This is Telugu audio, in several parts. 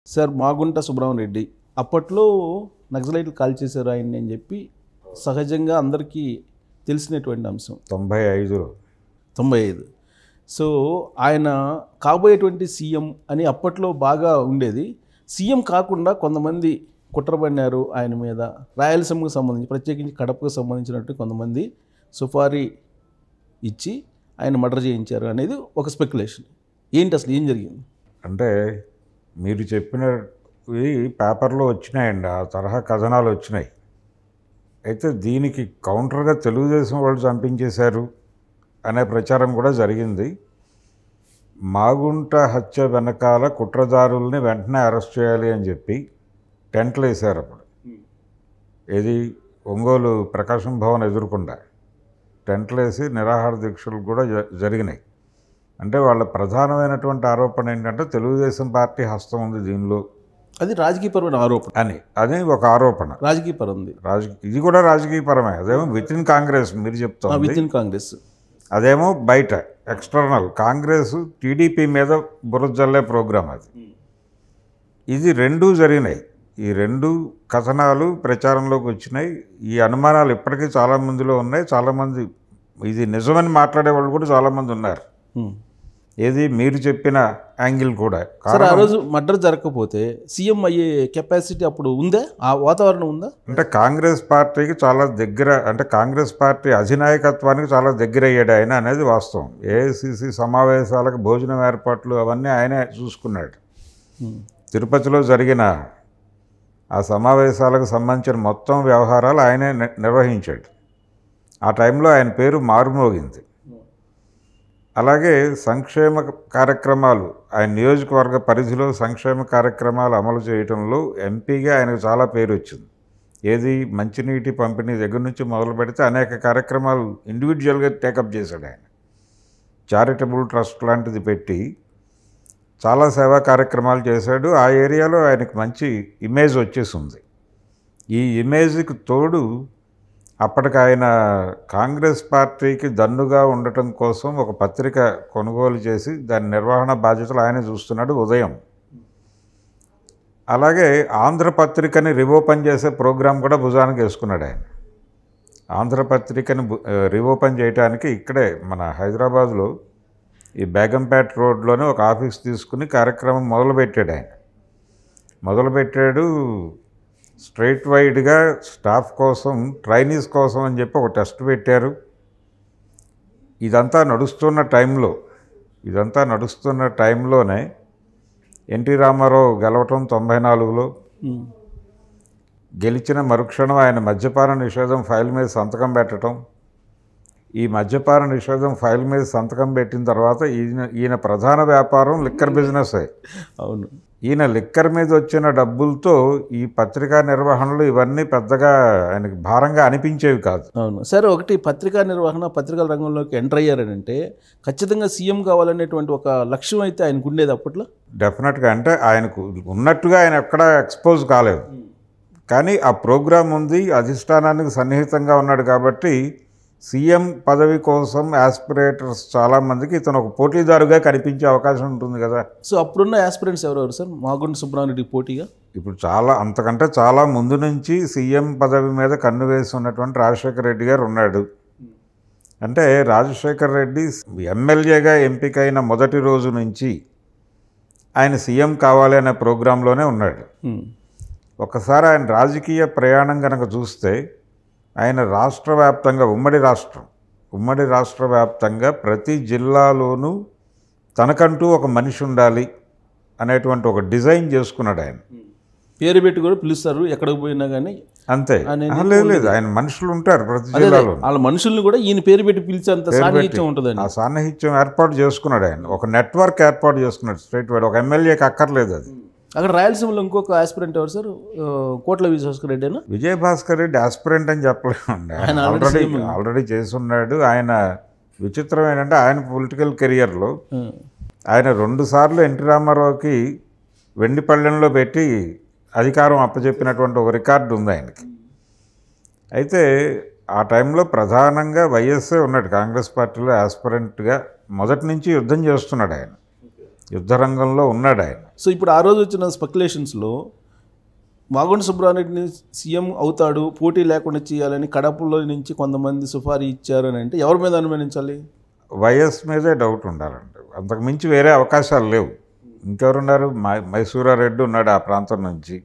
సార్ మాగుంట సుబ్రహ్మణ్యరెడ్డి అప్పట్లో నక్సలైట్లు కాల్ చేశారు ఆయన్ని అని చెప్పి సహజంగా అందరికీ తెలిసినటువంటి అంశం. 95 సో ఆయన కాబోయేటువంటి సీఎం అని అప్పట్లో బాగా ఉండేది. సీఎం కాకుండా కొంతమంది కుట్రబడినారు ఆయన మీద. రాయలసీమకు సంబంధించి ప్రత్యేకించి కడపకు సంబంధించినట్టు కొంతమంది సుపారీ ఇచ్చి ఆయన మర్డర్ చేయించారు అనేది ఒక స్పెక్యులేషన్. ఏంటి అసలు ఏం జరిగింది? అంటే మీరు చెప్పినవి పేపర్లో వచ్చినాయండి, ఆ తరహా కథనాలు వచ్చినాయి. అయితే దీనికి కౌంటర్గా తెలుగుదేశం వాళ్ళు చంపించేశారు అనే ప్రచారం కూడా జరిగింది. మాగుంట హత్య వెనకాల కుట్రదారుల్ని వెంటనే అరెస్ట్ చేయాలి అని చెప్పి టెంట్లు వేశారు. అప్పుడు ఇది ఒంగోలు ప్రకాశం భవన్ ఎదురుకుండా టెంట్లు వేసి నిరాహార దీక్షలు కూడా జరిగినాయి. అంటే వాళ్ళ ప్రధానమైనటువంటి ఆరోపణ ఏంటంటే తెలుగుదేశం పార్టీ హస్తం ఉంది దీనిలో, అది రాజకీయపరమైన ఆరోపణ అదే ఒక ఆరోపణ. రాజకీయపరం ఉంది, ఇది కూడా రాజకీయపరమే. అదేమో విత్ ఇన్ కాంగ్రెస్ మీరు చెప్తారు, విత్ ఇన్ కాంగ్రెస్. అదేమో బయట ఎక్స్టర్నల్ కాంగ్రెస్ టీడీపీ మీద బురద జల్లే ప్రోగ్రాం అది. ఇది రెండూ జరిగినాయి. ఈ రెండు కథనాలు ప్రచారంలోకి వచ్చినాయి. ఈ అనుమానాలు ఇప్పటికీ చాలామందిలో ఉన్నాయి. చాలామంది ఇది నిజమని మాట్లాడే వాళ్ళు కూడా చాలామంది ఉన్నారు. ఏది మీరు చెప్పిన యాంగిల్ కూడా. సార్ ఆ రోజు మర్డర్ జరగకపోతే సీఎం అయ్యే కెపాసిటీ అప్పుడు ఉందా? ఆ వాతావరణం ఉందా? అంటే కాంగ్రెస్ పార్టీకి చాలా దగ్గర, అంటే కాంగ్రెస్ పార్టీ అధినాయకత్వానికి చాలా దగ్గర అయ్యాడు ఆయన అనేది వాస్తవం. ఏఐసిసి సమావేశాలకు భోజనం ఏర్పాట్లు అవన్నీ ఆయనే చూసుకున్నాడు. తిరుపతిలో జరిగిన ఆ సమావేశాలకు సంబంధించిన మొత్తం వ్యవహారాలు ఆయనే నిర్వహించాడు. ఆ టైంలో ఆయన పేరు మారుమోగింది. అలాగే సంక్షేమ కార్యక్రమాలు, ఆయన నియోజకవర్గ పరిధిలో సంక్షేమ కార్యక్రమాలు అమలు చేయడంలో ఎంపీగా ఆయనకు చాలా పేరు వచ్చింది. ఏది మంచినీటి పంపిణీ దగ్గర నుంచి మొదలు పెడితే అనేక కార్యక్రమాలు ఇండివిజువల్గా టేకప్ చేశాడు ఆయన. చారిటబుల్ ట్రస్ట్ లాంటిది పెట్టి చాలా సేవా కార్యక్రమాలు చేశాడు. ఆ ఏరియాలో ఆయనకు మంచి ఇమేజ్ వచ్చేసింది. ఈ ఇమేజ్కి తోడు అప్పటికి ఆయన కాంగ్రెస్ పార్టీకి దన్నుగా ఉండటం కోసం ఒక పత్రిక కొనుగోలు చేసి దాని నిర్వహణ బాధ్యతలు ఆయనే చూస్తున్నాడు ఉదయం. అలాగే ఆంధ్రపత్రికని రివోపెన్ చేసే ప్రోగ్రాం కూడా భుజానికి వేసుకున్నాడు ఆయన. ఆంధ్రపత్రికని రివోపెన్ చేయడానికి ఇక్కడే మన హైదరాబాద్లో ఈ బేగంపేట రోడ్లోనే ఒక ఆఫీస్ తీసుకుని కార్యక్రమం మొదలుపెట్టాడు ఆయన. మొదలుపెట్టాడు స్ట్రైట్ వైడ్గా స్టాఫ్ కోసం, ట్రైనీస్ కోసం అని చెప్పి ఒక టెస్ట్ పెట్టారు. ఇదంతా నడుస్తున్న టైంలోనే ఎన్టీ రామారావు గెలవటం 94లో, గెలిచిన మరుక్షణం ఆయన మద్యపాన నిషేధం ఫైల్ మీద సంతకం పెట్టడం. ఈ మద్యపాన నిషేధం ఫైల్ మీద సంతకం పెట్టిన తర్వాత ఈయన ప్రధాన వ్యాపారం లిక్కర్ బిజినెస్. అవును, ఈయన లిక్కర్ మీద వచ్చిన డబ్బులతో ఈ పత్రికా నిర్వహణలు ఇవన్నీ పెద్దగా ఆయనకి భారంగా అనిపించేవి కాదు. అవును సరే, ఒకటి పత్రికా నిర్వహణ, పత్రికల రంగంలోకి ఎంటర్ అయ్యారనంటే ఖచ్చితంగా సీఎం కావాలనేటువంటి ఒక లక్ష్యం అయితే ఆయనకు ఉండేది అప్పట్లో. డెఫినెట్గా, అంటే ఆయనకు ఉన్నట్టుగా ఆయన ఎక్కడా ఎక్స్పోజ్ కాలేదు. కానీ ఆ ప్రోగ్రాం ఉంది, అధిష్టానానికి సన్నిహితంగా ఉన్నాడు కాబట్టి సీఎం పదవి కోసం యాస్పిరేటర్స్ చాలామందికి ఇతను ఒక పోటీదారుగా కనిపించే అవకాశం ఉంటుంది కదా. సో అప్పుడున్న యాస్పిరెంట్స్ ఎవరెవరు సార్ మాగుంట సుబ్రహ్మణ్యరెడ్డి పోటీగా? ఇప్పుడు అంతకంటే చాలా ముందు నుంచి సీఎం పదవి మీద కన్ను వేసి ఉన్నటువంటి రాజశేఖర రెడ్డి గారు ఉన్నాడు. అంటే రాజశేఖర రెడ్డి ఎమ్మెల్యేగా ఎంపికైన మొదటి రోజు నుంచి ఆయన సీఎం కావాలి అనే ప్రోగ్రాంలోనే ఉన్నాడు. ఒకసారి ఆయన రాజకీయ ప్రయాణం కనుక చూస్తే ఆయన రాష్ట్ర వ్యాప్తంగా, ఉమ్మడి రాష్ట్ర వ్యాప్తంగా ప్రతి జిల్లాలోనూ తనకంటూ ఒక మనిషి ఉండాలి అనేటువంటి ఒక డిజైన్ చేసుకున్నాడు. ఆయన పేరు పెట్టి కూడా పిలుస్తారు ఎక్కడికి పోయినా కానీ. అంతే, లేదు ఆయన మనుషులు ఉంటారు ప్రతి జిల్లాలో. వాళ్ళ మనుషుల్ని కూడా ఈయన పేరు పెట్టి పిలిచేంత సాన్నిహిత్యం ఉంటుంది. ఆ సాన్నిహిత్యం ఏర్పాటు చేసుకున్నాడు ఆయన. ఒక నెట్వర్క్ ఏర్పాటు చేసుకున్నాడు స్ట్రైట్ వైడ్. ఒక ఎమ్మెల్యేకి అక్కర్లేదు అది. అక్కడ రాయలసీమలో ఇంకొక ఆస్పిరెంట్ ఎవరు సార్? కోట్ల విజయభాస్కర్ రెడ్డి. విజయభాస్కర్ రెడ్డి ఆస్పిరెంట్ అని చెప్పలేమండి, ఆల్రెడీ చేసున్నాడు. ఆయన విచిత్రం ఏంటంటే ఆయన పొలిటికల్ కెరియర్లో ఆయన 2 సార్లు ఎన్టీ రామారావుకి వెండిపళ్ళెంలో పెట్టి అధికారం అప్పచెప్పినటువంటి ఒక రికార్డు ఉంది ఆయనకి. అయితే ఆ టైంలో ప్రధానంగా వైఎస్ఏ ఉన్నాడు కాంగ్రెస్ పార్టీలో ఆస్పిరెంట్గా. మొదటి నుంచి యుద్ధం చేస్తున్నాడు ఆయన. యుద్ధరంగంలో ఉన్నాడు ఆయన. సో ఇప్పుడు ఆ రోజు వచ్చిన స్పెక్యులేషన్స్లో మాగుంట సుబ్రహ్మణ్యుడిని సీఎం అవుతాడు, పోటీ లేకుండా చేయాలని కడపలో నుంచి కొంతమంది సుపారీ ఇచ్చారు అని అంటే ఎవరి మీద అనుమానించాలి? వైఎస్ మీదే డౌట్ ఉండాలండి. అంతకు మించి వేరే అవకాశాలు లేవు. ఇంకెవరున్నారు? మైసూరారెడ్డి ఉన్నాడు ఆ ప్రాంతం నుంచి.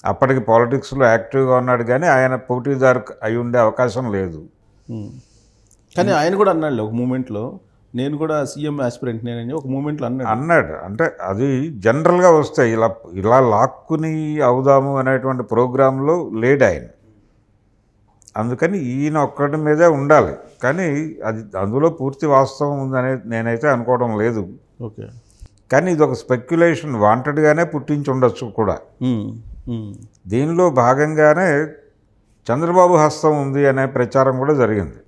అప్పటికి పాలిటిక్స్లో యాక్టివ్గా ఉన్నాడు, కానీ ఆయన పోటీదారు అయి ఉండే అవకాశం లేదు. కానీ ఆయన కూడా అన్నాడు ఒక మూమెంట్లో, నేను కూడా సీఎం ఆస్పిరెంట్ నేనని ఒక మూమెంట్లో అన్నాడు. అంటే అది జనరల్గా వస్తాయి, ఇలా లాక్కుని అవుదాము అనేటువంటి ప్రోగ్రాంలో లేడు ఆయన. అందుకని ఈయన ఒక్కడి మీదే ఉండాలి, కానీ అది అందులో పూర్తి వాస్తవం ఉందనే నేనైతే అనుకోవడం లేదు. ఓకే, కానీ ఇది ఒక స్పెక్యులేషన్, వాంటెడ్గానే పుట్టించి ఉండొచ్చు కూడా. దీనిలో భాగంగానే చంద్రబాబు హస్తం ఉంది అనే ప్రచారం కూడా జరిగింది.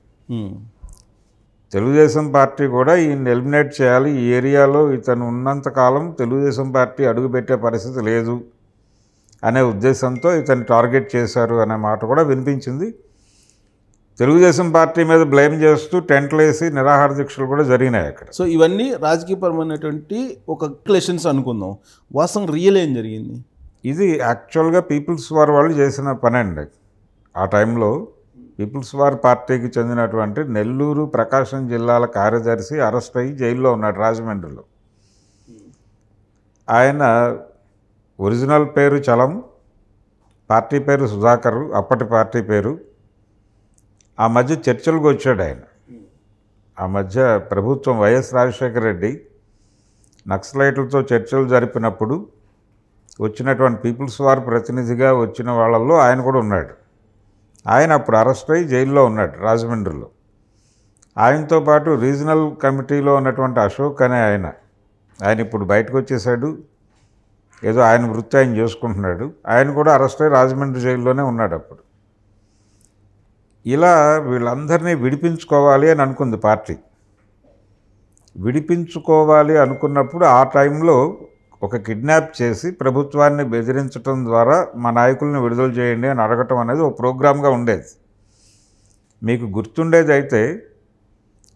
తెలుగుదేశం పార్టీ కూడా ఈయన ఎలిమినేట్ చేయాలి, ఈ ఏరియాలో ఇతను ఉన్నంతకాలం తెలుగుదేశం పార్టీ అడుగుపెట్టే పరిస్థితి లేదు అనే ఉద్దేశంతో ఇతను టార్గెట్ చేశారు అనే మాట కూడా వినిపించింది. తెలుగుదేశం పార్టీ మీద బ్లేమ్ చేస్తూ టెంట్లు వేసి నిరాహార దీక్షలు కూడా జరిగినాయి అక్కడ. సో ఇవన్నీ రాజకీయపరమైనటువంటి ఒక క్లెషన్స్ అనుకుందాం. వాస్తవం రియల్ ఏం జరిగింది? ఇది యాక్చువల్గా పీపుల్స్ వార్ వాళ్ళు చేసిన పని అండి. ఆ టైంలో పీపుల్స్ వార్ పార్టీకి చెందినటువంటి నెల్లూరు, ప్రకాశం జిల్లాల కార్యదర్శి అరెస్ట్ అయ్యి జైల్లో ఉన్నాడు రాజమండ్రిలో. ఆయన ఒరిజినల్ పేరు చలం, పార్టీ పేరు సుధాకర్, అప్పటి పార్టీ పేరు. ఆ మధ్య చర్చలకు వచ్చాడు ఆయన. ఆ మధ్య ప్రభుత్వం వైఎస్ రాజశేఖర రెడ్డి నక్సలైట్లతో చర్చలు జరిపినప్పుడు వచ్చినటువంటి పీపుల్స్ వార్ ప్రతినిధిగా వచ్చిన వాళ్ళల్లో ఆయన కూడా ఉన్నాడు. ఆయన అప్పుడు అరెస్ట్ అయ్యి జైల్లో ఉన్నాడు రాజమండ్రిలో. ఆయనతో పాటు రీజనల్ కమిటీలో ఉన్నటువంటి అశోక్ అనే ఆయన ఇప్పుడు బయటకు వచ్చేసాడు, ఏదో ఆయన వృత్తి ఆయన చేసుకుంటున్నాడు. ఆయన కూడా అరెస్ట్ అయ్యి రాజమండ్రి జైల్లోనే ఉన్నాడు అప్పుడు. ఇలా వీళ్ళందరినీ విడిపించుకోవాలి అని అనుకుంది పార్టీ. విడిపించుకోవాలి అనుకున్నప్పుడు ఆ టైంలో ఒక కిడ్నాప్ చేసి ప్రభుత్వాన్ని బెదిరించడం ద్వారా మా నాయకుల్ని విడుదల చేయండి అని అడగటం అనేది ఒక ప్రోగ్రామ్గా ఉండేది. మీకు గుర్తుండేది అయితే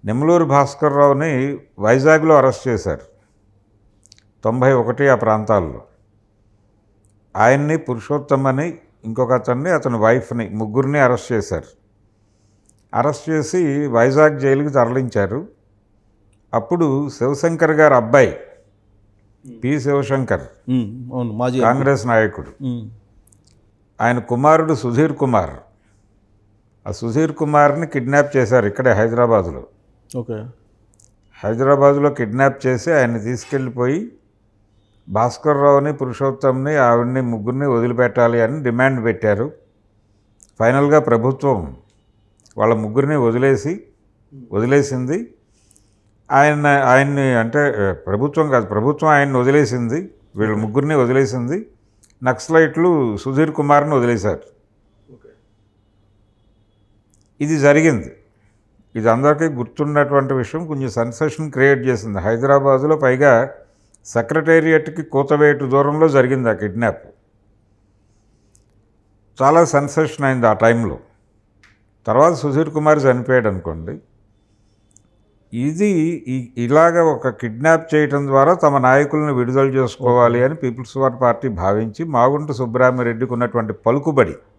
నిమ్మలూరు భాస్కర్ రావుని వైజాగ్లో అరెస్ట్ చేశారు 91 ఆ ప్రాంతాల్లో. ఆయన్ని, పురుషోత్తమని, ఇంకొక అతని వైఫ్ని, ముగ్గురిని అరెస్ట్ చేశారు. అరెస్ట్ చేసి వైజాగ్ జైలుకి తరలించారు. అప్పుడు శివశంకర్ గారి అబ్బాయి పి శివశంకర్, కాంగ్రెస్ నాయకుడు, ఆయన కుమారుడు సుధీర్ కుమార్, ఆ సుధీర్ కుమార్ని కిడ్నాప్ చేశారు ఇక్కడే హైదరాబాదులో. ఓకే, హైదరాబాదులో కిడ్నాప్ చేసి ఆయన్ని తీసుకెళ్ళిపోయి భాస్కర్ రావుని, పురుషోత్తంని, ఆవిడ్ని, ముగ్గురిని వదిలిపెట్టాలి అని డిమాండ్ పెట్టారు. ఫైనల్గా ప్రభుత్వం వాళ్ళ ముగ్గురిని వదిలేసింది. ఆయన్ని అంటే ప్రభుత్వం కాదు, ప్రభుత్వం ఆయన్ని వదిలేసింది, వీళ్ళ ముగ్గురిని వదిలేసింది. నక్సలైట్లు సుధీర్ కుమార్ని వదిలేశారు. ఇది జరిగింది. ఇది అందరికీ గుర్తున్నటువంటి విషయం. కొంచెం సెన్సేషన్ క్రియేట్ చేసింది హైదరాబాదులో. పైగా సెక్రటేరియట్కి కూతవేటు దూరంలో జరిగింది ఆ కిడ్నాప్. చాలా సెన్సేషన్ అయింది ఆ టైంలో. తర్వాత సుధీర్ కుమార్ చనిపోయాడు అనుకోండి. ఇది ఇలాగ ఒక కిడ్నాప్ చేయటం ద్వారా తమ నాయకులను విడుదల చేసుకోవాలి అని పీపుల్స్ వార్ పార్టీ భావించి మాగుంట సుబ్రహ్మణ్యరెడ్డికి ఉన్నటువంటి పలుకుబడి